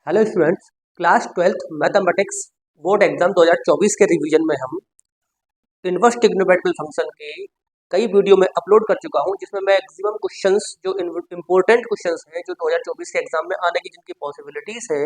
Hello students, class 12th mathematics board exam 2024 के revision में हम इनवर्स ट्रिग्नोमेट्रिकल फंक्शन के कई वीडियो में अपलोड कर चुका हूं, जिसमें मैक्सिमम क्वेश्चंस जो इम्पोर्टेंट क्वेश्चंस हैं जो 2024 के एग्जाम में आने की जिनकी पॉसिबिलिटीज है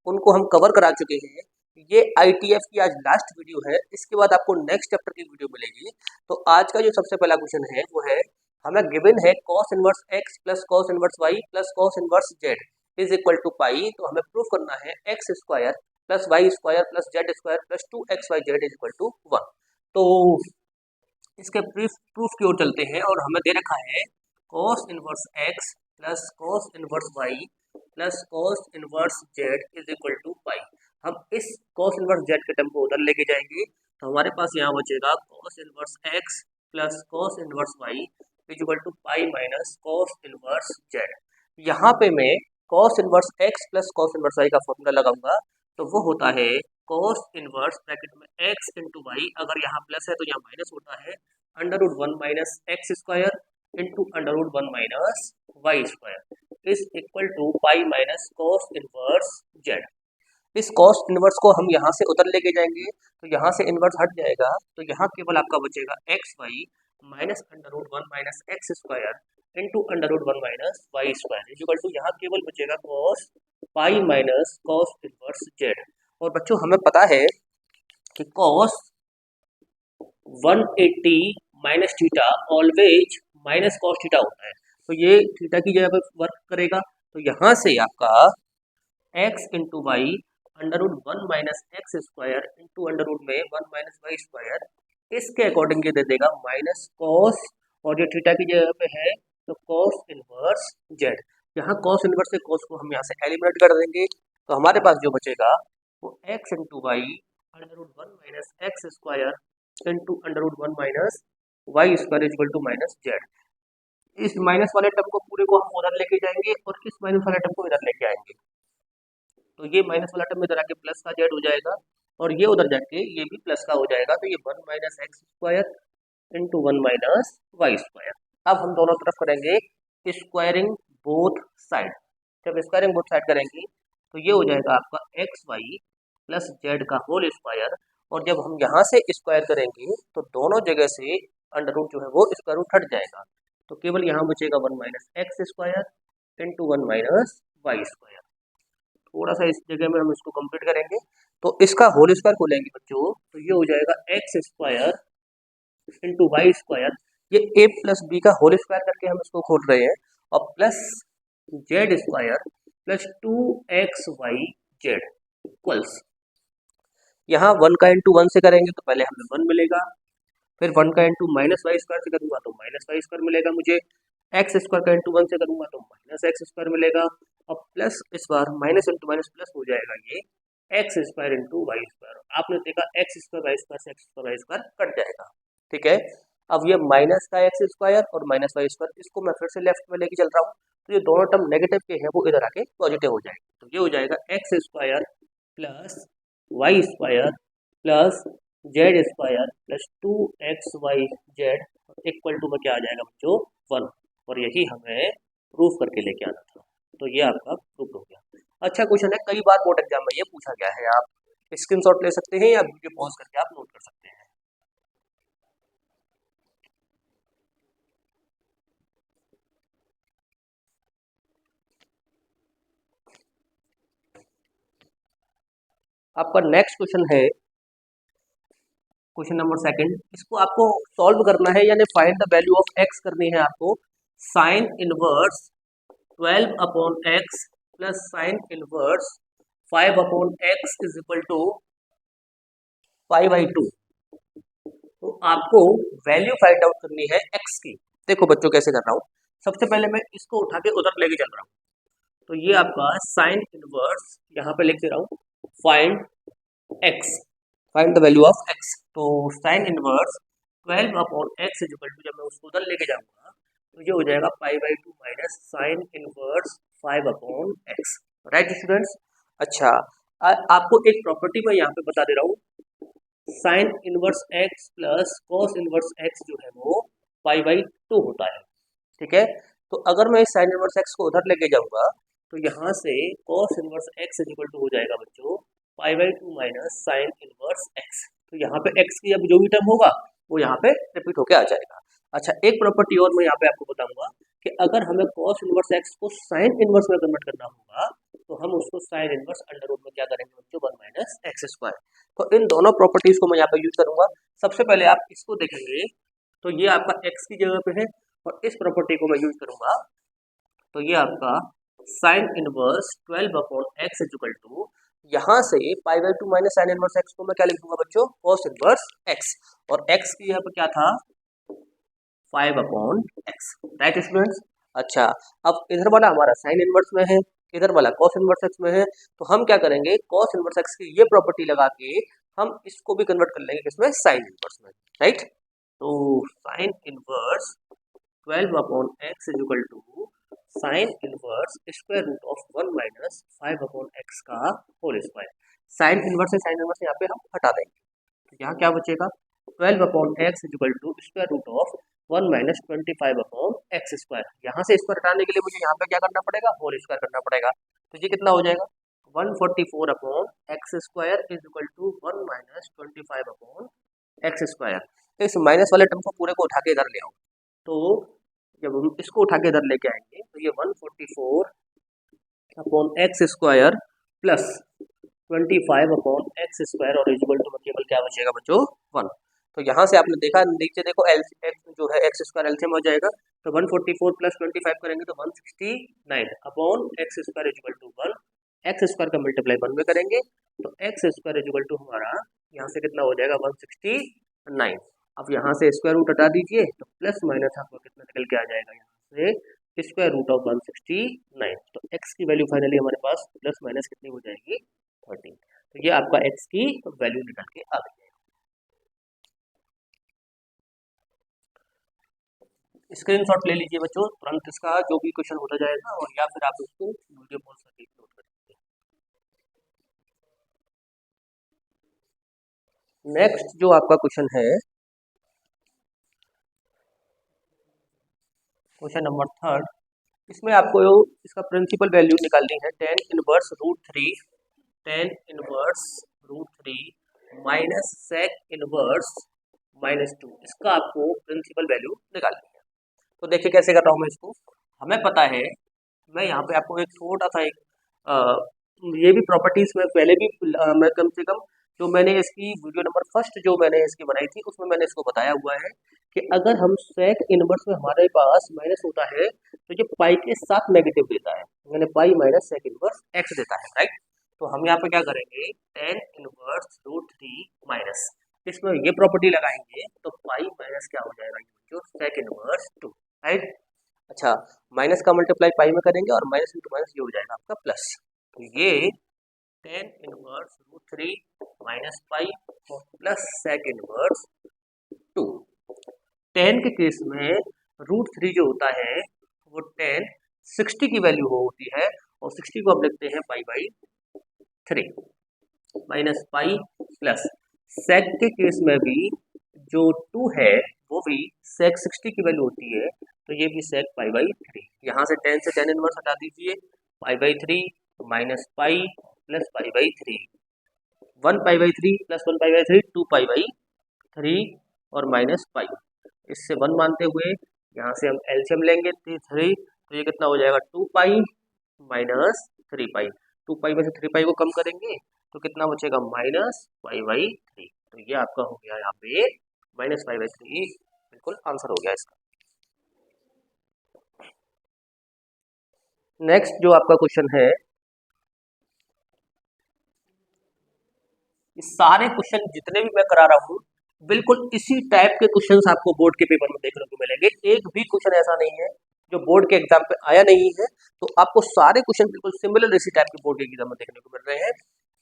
उनको हम कवर करा चुके हैं। ये आईटीएफ की आज लास्ट वीडियो है, इसके बाद आपको नेक्स्ट चैप्टर की वीडियो मिलेगी। तो आज का जो सबसे पहला क्वेश्चन है वो है, हमें गिवन है cos inverse x plus cos inverse y plus cos inverse z is equal to pi. तो हमें प्रूफ करना है x square plus y square plus z square plus 2xyz is equal to 1। तो इसके प्रूफ की ओर चलते हैं और हमें दे रखा है cos inverse x plus cos inverse y plus cos inverse z is equal to pi. हम इस cos इनवर्स z के टर्म को उधर लेके जाएंगे तो हमारे पास यहाँ बचेगा cos inverse x plus cos inverse y is equal to pi minus cos inverse z। यहाँ पे मैं cos inverse x plus cos inverse y का फॉर्मूला लगाऊंगा तो वो होता है cos इनवर्स ब्रैकेट में x इंटू वाई, अगर यहाँ प्लस है तो यहाँ माइनस होता है, under root 1 minus x square into under root 1 minus y square is equal to pi minus cos inverse z। इस cos इनवर्स को हम यहाँ से उधर लेके जाएंगे तो यहाँ से इनवर्स हट जाएगा, तो यहाँ केवल आपका बचेगा x y minus under root 1 minus x square into under root 1 minus y square is equal to यहाँ केवल बचेगा cos pi minus cos inverse z। और बच्चों हमें पता है कि cos 180 minus theta always minus cos theta होता है, तो ये थीटा की जगह पर वर्क करेगा। तो यहाँ से आपका x into y under root 1 minus x square into under root में 1 माइनस वाई स्क्वायर इसके अकॉर्डिंग ये दे देगा माइनस cos, और जो थीटा की जगह पे है तो cos इनवर्स z। यहाँ cos इनवर्स से cos को हम यहाँ से एलिमिनेट कर देंगे तो हमारे पास जो बचेगा वो x into y under root 1 minus x square into under root 1 minus y square equal to minus z. इस माइनस वाले टर्म को पूरे को हम उधर लेके जाएंगे और इस माइनस वाले टर्म को इधर लेके आएंगे, तो ये माइनस वाला टर्म इधर आके प्लस का जेड हो जाएगा और ये उधर जाके ये भी प्लस का हो जाएगा, तो ये 1 minus x square into 1 minus y square. अब हम दोनों तरफ करेंगे स्क्वायरिंग बोथ साइड। जब स्क्वायरिंग बोथ साइड करेंगे तो ये हो जाएगा आपका एक्स वाई प्लस जेड का होल स्क्वायर, और जब हम यहाँ से स्क्वायर करेंगे तो दोनों जगह से अंडर रूट जो है वो स्क्वायर रूट हट जाएगा, तो केवल यहाँ बचेगा 1 minus x square into 1 minus y square. थोड़ा सा इस जगह में हम इसको कंप्लीट करेंगे तो इसका होल स्क्वायर खोलेंगे बच्चों तो ये हो जाएगा x square into y square, ये ए प्लस बी का होल स्क्वायर करके हम इसको खोल रहे हैं, और plus z square plus 2xy z equals, यहाँ 1 का इंटू 1 से करेंगे तो पहले हमें 1 मिलेगा, फिर 1 का इंटू माइनस वाई स्क्वायर से करूँगा तो माइनस वाई स्क्वायर मिलेगा मुझे, एक्स स्क्वायर का इंटू 1 से करूँगा तो माइनस एक्स स्क्वायर मिलेगा, और प्लस इस बार माइनस इंटू माइनस प्लस हो जाएगा ये x square into y square. आपने देखा एक्स स्क्वायर वाई स्क्वायर से x square y square cut जाएगा, ठीक है। अब ये माइनस का एक्स स्क्वायर और माइनस वाई स्क्वायर इसको मैं फिर से लेफ्ट में लेके चल रहा हूँ, तो ये दोनों टर्म नेगेटिव के हैं वो इधर आके पॉजिटिव हो जाएंगे, तो ये हो जाएगा x square plus y square plus z square plus 2xy z equal to में क्या आ जाएगा बच्चों 1, और यही हमें प्रूफ करके लेके आना था, तो ये आपका प्रूफ हो गया। अच्छा क्वेश्चन है, कई बार बोर्ड एग्जाम में ये पूछा गया है, आप स्क्रीनशॉट ले सकते हैं या वीडियो पॉज करके आप नोट कर सकते हैं। आपका नेक्स्ट क्वेश्चन है क्वेश्चन नंबर सेकंड, इसको आपको सॉल्व करना है यानी find the value of x करनी है आपको। Sine inverse 12 upon x plus sine inverse 5 upon x is equal to 5/2। तो आपको वैल्यू फाइंड आउट करनी है एक्स की। देखो बच्चों कैसे कर रहा हूँ, सबसे पहले मैं इसको उठा के उधर लेके चल रहा हूँ, तो ये आपका साइन इनवर्स यहाँ पे लिख दे रहा हूँ, find x, find the value of x. तो sine inverse 12 upon x is equal to, जब मैं उसको उधर लेके जाऊंगा तो ये हो जाएगा 5/2 minus sign inverse 5 upon x. Right students. अच्छा आपको एक प्रॉपर्टी मैं यहाँ पे बता दे रहा हूँ, sine inverse x plus cos inverse x जो है वो 5/2 होता है, ठीक है। तो अगर मैं साइन इनवर्स एक्स को उधर लेके जाऊंगा तो यहाँ से cos inverse x equal to हो जाएगा बच्चों π/2 माइनस साइन इनवर्स x। तो यहाँ पे x की अब जो भी टर्म होगा वो यहाँ पे रिपीट होके आ जाएगा। अच्छा, एक प्रॉपर्टी और मैं यहाँ पे आपको बताऊंगा कि अगर हमें cos इनवर्स x को साइन इनवर्स में कन्वर्ट करना होगा तो हम उसको साइन इनवर्स अंडर रूट में क्या करेंगे बच्चों 1 माइनस एक्स स्क्वायर। तो इन दोनों प्रॉपर्टीज को मैं यहाँ पे यूज करूंगा। सबसे पहले आप इसको देखेंगे तो ये आपका x की जगह पे है और इस प्रॉपर्टी को मैं यूज करूंगा तो ये आपका sine inverse 12 upon x equal to यहाँ से π/2 माइनस साइन इनवर्स एक्स को मैं क्या लिख दूंगा बच्चों cos इनवर्स x और x की यहाँ पे क्या था 5 अपॉन एक्स, राइट स्टूडेंट्स। अच्छा, अब इधर वाला हमारा साइन इनवर्स में है, इधर वाला cos इनवर्स x में है, तो हम क्या करेंगे cos इनवर्स x की ये प्रॉपर्टी लगा के हम इसको भी कन्वर्ट कर लेंगे किसमें साइन इनवर्स में, राइट। तो sine inverse 12 upon x equal to sine inverse square root of 1 minus 5 upon x का होल स्क्वायर। साइन इनवर्स से साइन इनवर्स यहाँ पे हम हटा देंगे तो यहाँ क्या बचेगा 12 upon x equal to square root of 1 minus 25 upon x square. यहाँ से स्क्वायर हटाने के लिए मुझे यहाँ पे क्या करना पड़ेगा होल स्क्वायर करना पड़ेगा। तो ये कितना हो जाएगा 144 upon x square is equal to 1 minus 25 upon x square. तो इस माइनस वाले टर्म को पूरे को उठा के इधर ले आओ। तो जब हम इसको उठा के इधर लेके आएंगे तो ये 144 upon x square plus 25 upon x square और इक्वल टू केवल क्या बचेगा बच्चों 1। तो यहाँ से आपने देखा नीचे देखो एक्स जो है एक्स स्क्वायर एलसीएम हो जाएगा तो 144 प्लस 25 करेंगे तो 169 upon x square equal to 1। X square का मल्टीप्लाई 1 में करेंगे तो एक्स स्क्वायर इक्वल टू हमारा यहाँ से कितना हो जाएगा 169। अब यहाँ से स्क्वायर रूट हटा दीजिए तो प्लस माइनस आपको कितना निकल के आ जाएगा यहाँ से स्क्वायर रूट ऑफ 169। तो x की वैल्यू फाइनली हमारे पास प्लस माइनस कितनी हो जाएगी 13। तो ये आपका x की वैल्यू निकल के आ गई है। स्क्रीनशॉट ले लीजिए बच्चों तुरंत इसका जो भी क्वेश्चन होता जाएगा और या फिर आप उसको वीडियो पॉज करके नोट कर लीजिए। नेक्स्ट जो आपका क्वेश्चन है क्वेश्चन नंबर 3, इसमें आपको इसका प्रिंसिपल वैल्यू निकालनी है tan inverse root three minus sec inverse -2। इसका आपको प्रिंसिपल वैल्यू निकालनी है। तो देखिए कैसे कर रहा हूँ मैं इसको। हमें पता है मैं यहाँ पे आपको एक छोटा सा ये भी प्रॉपर्टीज में पहले भी मैं कम से कम जो मैंने इसकी वीडियो नंबर फर्स्ट जो मैंने इसकी बनाई थी उसमें मैंने इसको बताया हुआ है कि अगर हम sec इनवर्स में हमारे पास माइनस होता है तो ये पाई के साथ नेगेटिव देता है, यानी pi minus sec inverse x देता है, राइट। तो हम यहाँ पे क्या करेंगे tan inverse root three minus इसमें ये प्रॉपर्टी लगाएंगे तो पाई माइनस क्या हो जाएगा जो sec इनवर्स 2, राइट। अच्छा, माइनस का मल्टीप्लाई पाई में करेंगे और माइनस इंटू माइनस ये हो जाएगा आपका प्लस। तो ये tan inverse root three minus pi और प्लस sec इनवर्स 2। tan के केस में रूट थ्री जो होता है वो tan 60 की वैल्यू होती है और 60 को आप लिखते हैं पाई/3 माइनस पाई प्लस sec के केस में भी जो 2 है वो भी sec 60 की वैल्यू होती है तो ये भी sec पाई/3। यहाँ से tan से tan इनवर्स हटा दीजिए पाई/3 माइनस पाई प्लस पाई/3 1 पाई/3 प्लस 1 पाई/3 2 पाई/3 और माइनस पाई। इससे 1 मानते हुए यहाँ से हम एलसीएम लेंगे 3 तो ये कितना हो जाएगा 2 पाई माइनस 3 पाई। 2 पाई में से 3 पाई को कम करेंगे तो कितना बचेगा माइनस पाई/3। तो ये आपका हो गया यहाँ पे माइनस पाई/3, बिल्कुल आंसर हो गया इसका। नेक्स्ट जो आपका क्वेश्चन है, ये सारे क्वेश्चन जितने भी मैं करा रहा हूँ बिल्कुल इसी टाइप के क्वेश्चंस आपको बोर्ड के पेपर में देखने को मिलेंगे। एक भी क्वेश्चन ऐसा नहीं है जो बोर्ड के एग्जाम पे आया नहीं है। तो आपको सारे क्वेश्चन बिल्कुल सिमिलर इसी टाइप के बोर्ड के एग्जाम में देखने को मिल रहे हैं।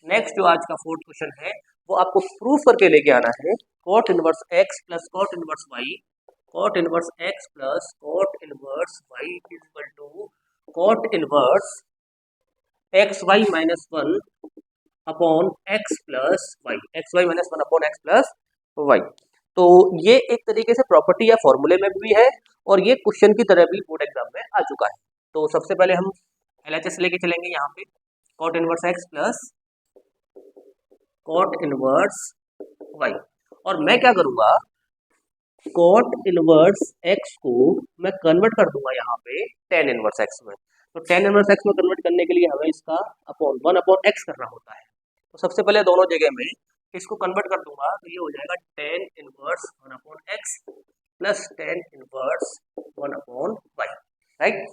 नेक्स्ट जो आज का 4th क्वेश्चन है वो आपको प्रूफ करके लेके आना है cot inverse x plus cot inverse y, cot inverse x plus cot inverse y is equal to cot inverse xy minus 1 upon x plus y, xy minus 1 upon x plus y. तो ये एक तरीके से property या फॉर्मूले में भी है और ये क्वेश्चन की तरह भी बोर्ड एग्जाम में आ चुका है। तो सबसे पहले हम LHS लेके चलेंगे यहाँ पे, cot inverse x plus cot inverse y, और मैं क्या करूँगा, कॉट इनवर्स एक्स को मैं कन्वर्ट कर दूंगा यहाँ पे टेन इनवर्स एक्स में। तो टेन इनवर्स एक्स में कन्वर्ट करने के लिए हमें इसका अपॉन वन अपॉन एक्स करना होता है। तो सबसे पहले दोनों जगह में इसको कन्वर्ट कर दूंगा, तो ये हो जाएगा tan inverse one upon x plus tan inverse one upon y, right.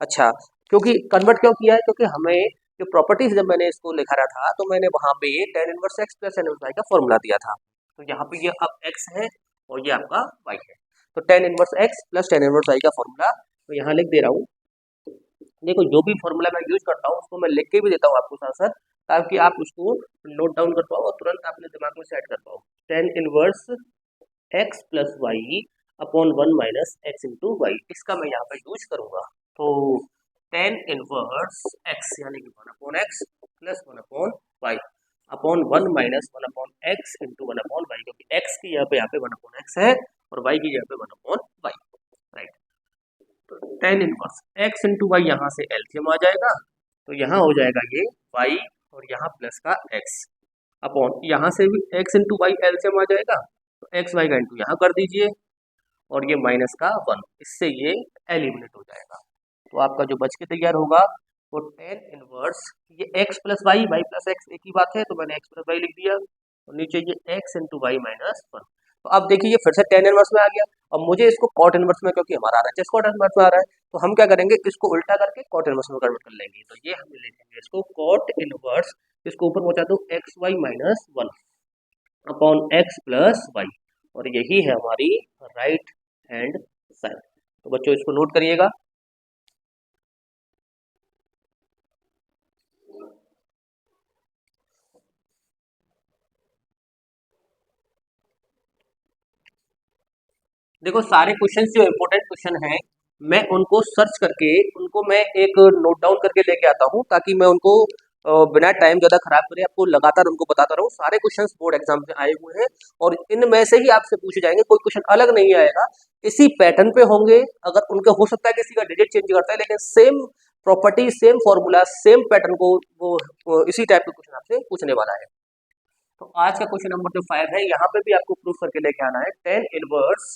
अच्छा, क्योंकि कन्वर्ट क्यों किया है, क्योंकि हमें जो प्रॉपर्टीज जब मैंने इसको लिखा रहा था तो मैंने वहाँ पे tan inverse x plus tan inverse y का फॉर्मूला दिया था। तो यहाँ पे ये अब एक्स है और ये आपका वाई है, तो tan inverse x plus tan inverse y का फॉर्मूला तो यहाँ लिख दे रहा हूँ। देखो जो भी फॉर्मूला मैं यूज करता हूँ उसको मैं लिख के भी देता हूँ आपको साथ साथ, ताकि आप उसको नोट डाउन कर पाओ और तुरंत अपने दिमाग में सेट कर पाओ। Tan inverse x plus y upon one minus x into y, इसका मैं यहाँ पे यूज करूँगा। तो टेन इनवर्स एक्स यानी कि one upon x plus one upon y upon one minus one upon x into one upon y, क्योंकि x की यहाँ पे वन अपॉन एक्स है और वाई की यहाँ पे वन अपॉन वाई, राइट। तो tan inverse x into y यहाँ से एलसीएम आ जाएगा, तो यहाँ हो जाएगा ये वाई और यहाँ प्लस का एक्स अपॉन यहाँ से भी एक्स इंटू वाई एलसीएम आ जाएगा, तो एक्स वाई का इंटू यहाँ कर दीजिए और ये माइनस का वन, इससे ये एलिमिनेट हो जाएगा। तो आपका जो बच के तैयार होगा वो टेन इनवर्स, ये x plus y y plus x एक ही बात है, तो मैंने एक्स प्लस वाई लिख दिया और नीचे ये x into y minus one. तो अब देखिए ये फिर से टेन इनवर्स में आ गया, अब मुझे इसको कॉट इनवर्स में, क्योंकि हमारा RHS कॉट इनवर्स में आ रहा है, तो हम क्या करेंगे, इसको उल्टा करके कॉट इनवर्स में कन्वर्ट कर लेंगे। तो ये हम लिखेंगे इसको कॉट इनवर्स, इसको ऊपर पहुंचा दो x y minus one upon x plus y, और यही है हमारी राइट हैंड साइड। तो बच्चों इसको नोट करिएगा। देखो सारे क्वेश्चन जो इम्पोर्टेंट क्वेश्चन हैं मैं उनको सर्च करके उनको मैं एक नोट डाउन करके लेके आता हूँ, ताकि मैं उनको बिना टाइम ज़्यादा खराब करे आपको लगातार उनको बताता रहूँ। सारे क्वेश्चंस बोर्ड एग्जाम में आए हुए हैं और इनमें से ही आपसे पूछे जाएंगे, कोई क्वेश्चन अलग नहीं आएगा, इसी पैटर्न पे होंगे। अगर उनके हो सकता है किसी का डिजिट चेंज करता है, लेकिन same property same formula same pattern को वो इसी टाइप के क्वेश्चन आपसे पूछने वाला है। तो आज का क्वेश्चन नंबर जो 5 है, यहाँ पे भी आपको प्रूफ करके लेके आना है tan inverse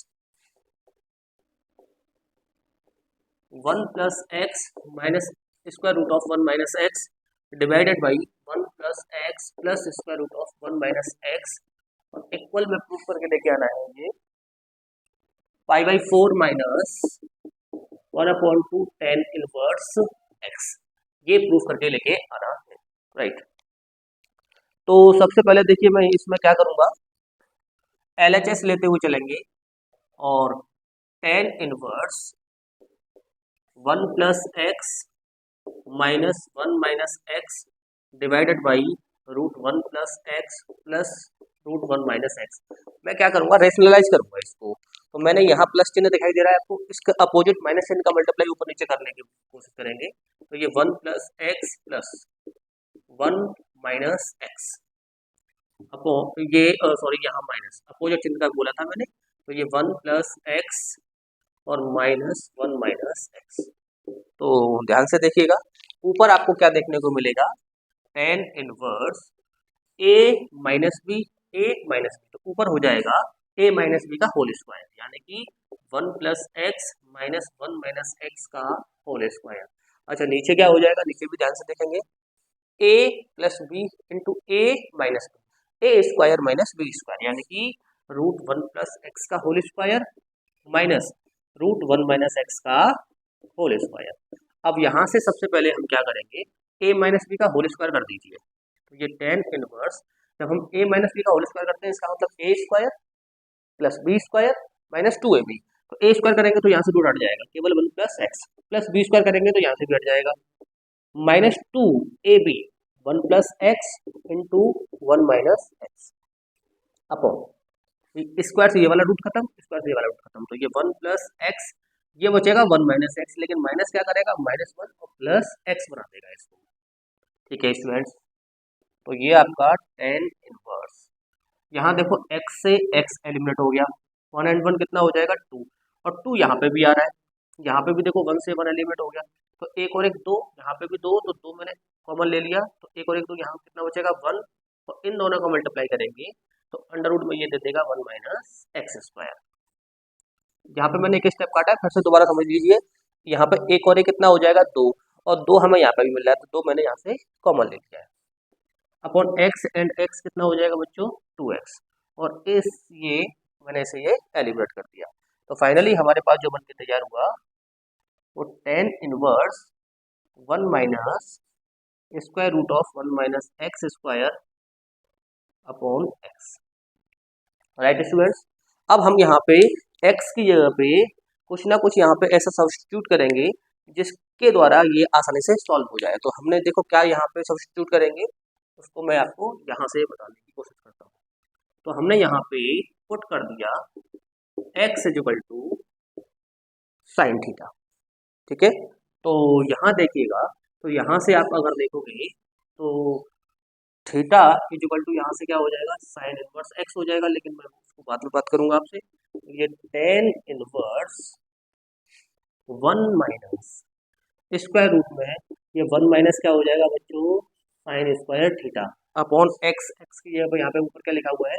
one plus x minus square root of one minus x divided by one plus x plus square root of one minus x, और इक्वल में प्रूफ करके लेके आना है ये pi by four minus one upon two tan inverse x, ये proof करके लेके आना है, राइट। तो सबसे पहले देखिए मैं इसमें क्या करूंगा, LHS लेते हुए चलेंगे और tan inverse one plus x minus one minus x divided by root one plus x plus root one minus x, मैं क्या करूंगा, रेशनलाइज करूंगा इसको। तो मैंने यहाँ प्लस चिन्ह दिखाई दे रहा है आपको, इसका अपोजिट माइनस चिन्ह का मल्टीप्लाई ऊपर नीचे करने की कोशिश करेंगे, तो ये one plus x plus one minus x upon ये सॉरी यहाँ माइनस अपोजिट चिन्ह का बोला था मैंने, तो ये वन प्लस एक्स और माइनस वन माइनस एक्स। तो ध्यान से देखिएगा, ऊपर आपको क्या देखने को मिलेगा, टेन इनवर्स ए माइनस बी, ए माइनस बी, तो ऊपर हो जाएगा ए माइनस बी का होल स्क्वायर, यानी कि one plus x minus one minus x का होल स्क्वायर। अच्छा नीचे क्या हो जाएगा, नीचे भी ध्यान से देखेंगे, a plus b into a minus b, a square minus b square, यानी कि रूट वन प्लस एक्स का whole square minus root one minus x का होल स्क्वायर। अब यहाँ से सबसे पहले हम क्या करेंगे, ए माइनस बी का होल स्क्वायर कर दीजिए, तो ये टेन इनवर्स, जब हम ए माइनस बी का होल स्क्वायर करते हैं इसका मतलब a square plus b square minus two a B, तो ए स्क्वायर करेंगे तो यहाँ से रूट हट जाएगा, केवल one plus x plus b square करेंगे तो यहाँ से भी हट जाएगा, minus two a b one plus x into one minus x upon square से ये वाला रूट खत्म, स्क्वायर से ये वाला रूट खत्म, तो ये वन प्लस एक्स, ये बचेगा वन माइनस एक्स, लेकिन माइनस क्या करेगा, माइनस वन और प्लस एक्स बना देगा इसको, ठीक है स्टूडेंट्स। तो ये आपका टेन इनवर्स, यहाँ देखो x से x एलिमिनेट हो गया, वन एंड वन कितना हो जाएगा टू, और टू यहाँ पे भी आ रहा है, यहाँ पे भी देखो 1 से 1 एलिमिनेट हो गया, तो एक और एक 2, यहाँ पे भी 2, तो 2 मैंने कॉमन ले लिया, तो एक और एक 2, यहाँ कितना बचेगा 1, और इन दोनों को मल्टीप्लाई करेंगे तो अंडर रूट में ये दे देगा 1 माइनस एक्स स्क्वायर। यहाँ पे मैंने एक स्टेप काटा है, फिर से दोबारा समझ लीजिए। यहाँ पे एक और एक कितना हो जाएगा 2, और 2 हमें यहाँ पे भी मिल रहा है, तो 2 मैंने यहाँ से कॉमन ले लिया है। अपॉन एक्स एंड एक्स कितना हो जाएगा बच्चों 2x, और इस ये मैंने इसे ये एलिमिनेट कर दिया। तो फाइनली हमारे पास जो बन के तैयार हुआ वो tan inverse 1 minus square root of 1 minus x square upon x. Right students, अब हम यहाँ पे x की जगह पे कुछ ना कुछ यहाँ पे ऐसा सब्स्टिट्यूट करेंगे जिसके द्वारा ये आसानी से सॉल्व हो जाए। तो हमने देखो क्या यहाँ पे सब्स्टिट्यूट करेंगे, उसको मैं आपको यहाँ से बताने की कोशिश करता हूँ। तो हमने यहाँ पे पुट कर दिया x equal to sine theta, ठीक है। तो यहाँ देखिएगा, तो यहाँ से आप अगर देखोगे तो थीटा इक्वल टू यहाँ से क्या हो जाएगा साइन इनवर्स एक्स हो जाएगा, लेकिन मैं उसको बाद में बात करूंगा आपसे। तो ये tan inverse 1 minus square root में ये 1 माइनस क्या हो जाएगा बच्चों sine square theta upon x, x की जगह यहाँ पे ऊपर क्या लिखा हुआ है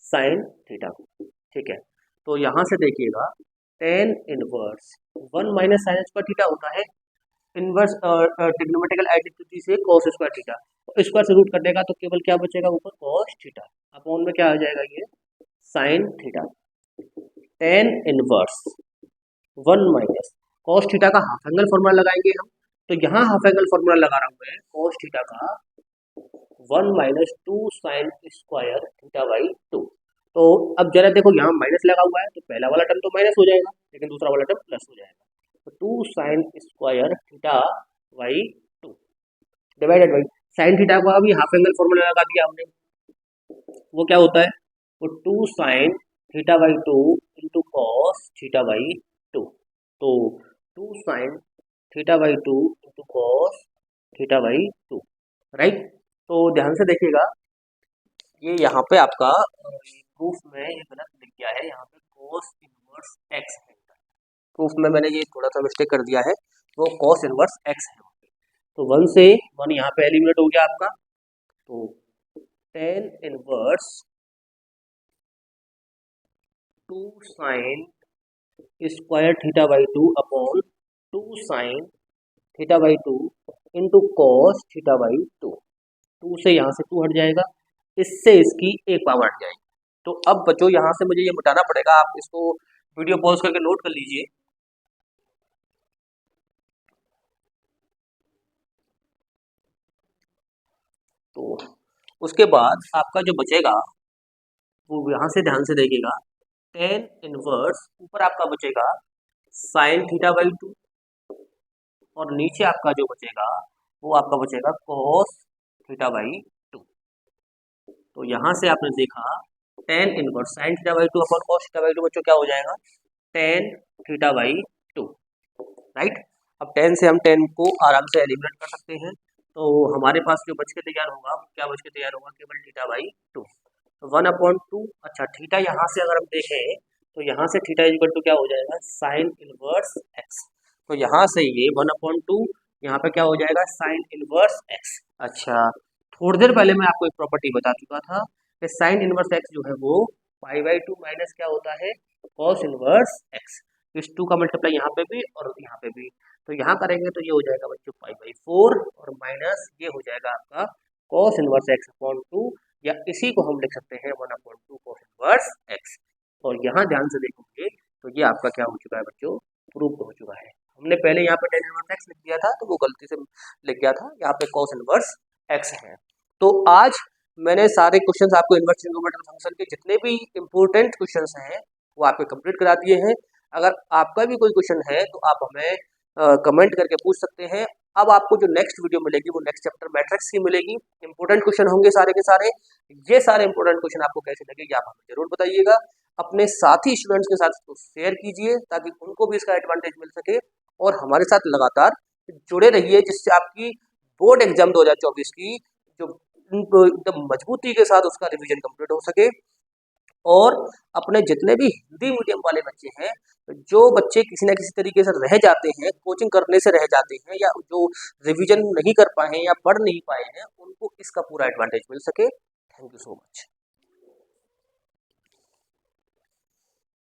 साइन थीटा, ठीक है। तो यहाँ से देखिएगा tan inverse 1 minus sign square theta होता है इनवर्स ट्रिग्नोमेट्रिकल आइडेंटिटी से cos स्क्वायर थीटा, स्क्वायर से रूट कटेगा तो केवल क्या बचेगा ऊपर cos थीटा, अपॉन में क्या आ जाएगा ये sine theta. tan inverse 1 minus cos theta का हाफ एंगल फॉर्मूला लगाएंगे हम, तो यहाँ हाफ एंगल फॉर्मूला लगा रहा हूँ मैं cos थीटा का 1 minus 2 sign square theta by 2। तो अब जरा देखो यहाँ माइनस लगा हुआ है, तो पहला वाला टर्म तो माइनस हो जाएगा, लेकिन दूसरा वाला टर्म प्लस हो जाएगा। तो 2 sign square theta by 2 divided by sine theta को अभी हाफ एंगल फॉर्मूला लगा दिया हमने, वो क्या होता है वो 2 sine theta by 2 into cos theta by 2। तो 2 sine theta by 2 into cos theta by 2, right. तो ध्यान से देखिएगा, ये यहाँ पे आपका प्रूफ में ये गलत लिख गया है, यहाँ पे cos इनवर्स x है, प्रूफ में मैंने ये थोड़ा सा मिस्टेक कर दिया है, वो cos इनवर्स x है। तो 1 से 1 यहाँ पे एलिमिनेट हो गया आपका, तो tan inverse 2 sign square theta by 2 upon 2 sine theta by 2 into cos theta by 2। 2 से यहाँ से 2 हट जाएगा, इससे इसकी एक पावर हट जाएगी। तो अब बच्चों यहाँ से मुझे ये मिटाना पड़ेगा, आप इसको वीडियो पॉज करके नोट कर लीजिए। तो उसके बाद आपका जो बचेगा वो यहाँ से ध्यान से देखिएगा, tan इनवर्स ऊपर आपका बचेगा साइन थीटा बाई 2, और नीचे आपका जो बचेगा वो आपका बचेगा cos थीटा बाई 2। तो यहाँ से आपने देखा tan inverse sine theta by 2 upon cos theta by 2 बच्चों क्या हो जाएगा tan थीटा बाई 2, राइट। अब tan से हम tan को आराम से एलिमिनेट कर सकते हैं, तो हमारे पास जो बच के तैयार होगा क्या बच के तैयार होगा केवल थीटा बाई 2। तो 1/2, अच्छा थीटा यहाँ से अगर हम देखें तो यहाँ से थीटा इक्वल टू क्या हो जाएगा साइन इनवर्स एक्स, तो यहाँ से ये 1/2 यहाँ पे क्या हो जाएगा साइन इनवर्स एक्स। अच्छा थोड़ी देर पहले मैं आपको एक प्रॉपर्टी बता चुका था कि साइन इनवर्स एक्स जो है वो π/2 माइनस क्या होता है कॉस इनवर्स एक्स, इस 2 का मल्टीप्लाई यहाँ पे भी और यहाँ पे भी, तो यहाँ करेंगे तो ये हो जाएगा बच्चों π/4 और माइनस ये हो जाएगा आपका कॉस इनवर्स एक्स अपॉन 2, या इसी को हम लिख सकते हैं 1/2 कॉस इनवर्स एक्स। और यहाँ ध्यान से देखोगे तो ये आपका क्या हो चुका है बच्चों प्रूफ हो चुका है। हमने पहले यहाँ पे tan इनवर्स एक्स लिख दिया था, तो वो गलती से लिख गया था, यहाँ पे कॉस इनवर्स एक्स है। तो आज मैंने सारे क्वेश्चंस आपको इनवर्स ट्रिग्नोमेट्रिक फंक्शन के जितने भी इम्पोर्टेंट क्वेश्चंस हैं वो आपके कंप्लीट करा दिए हैं। अगर आपका भी कोई क्वेश्चन है तो आप हमें कमेंट करके पूछ सकते हैं। अब आपको जो नेक्स्ट वीडियो मिलेगी वो नेक्स्ट चैप्टर मैट्रिक्स की मिलेगी, इंपॉर्टेंट क्वेश्चन होंगे सारे के सारे। ये सारे इंपॉर्टेंट क्वेश्चन आपको कैसे लगेगी आप हमें जरूर बताइएगा, अपने साथी स्टूडेंट्स के साथ इसको शेयर कीजिए ताकि उनको भी इसका एडवांटेज मिल सके, और हमारे साथ लगातार जुड़े रहिए जिससे आपकी बोर्ड एग्जाम 2024 की जो एकदम मजबूती के साथ उसका रिवीजन कंप्लीट हो सके। और अपने जितने भी हिंदी मीडियम वाले बच्चे हैं, जो बच्चे किसी न किसी तरीके से रह जाते हैं, कोचिंग करने से रह जाते हैं, या जो रिवीजन नहीं कर पाए हैं या पढ़ नहीं पाए हैं, उनको इसका पूरा एडवांटेज मिल सके। Thank you so much.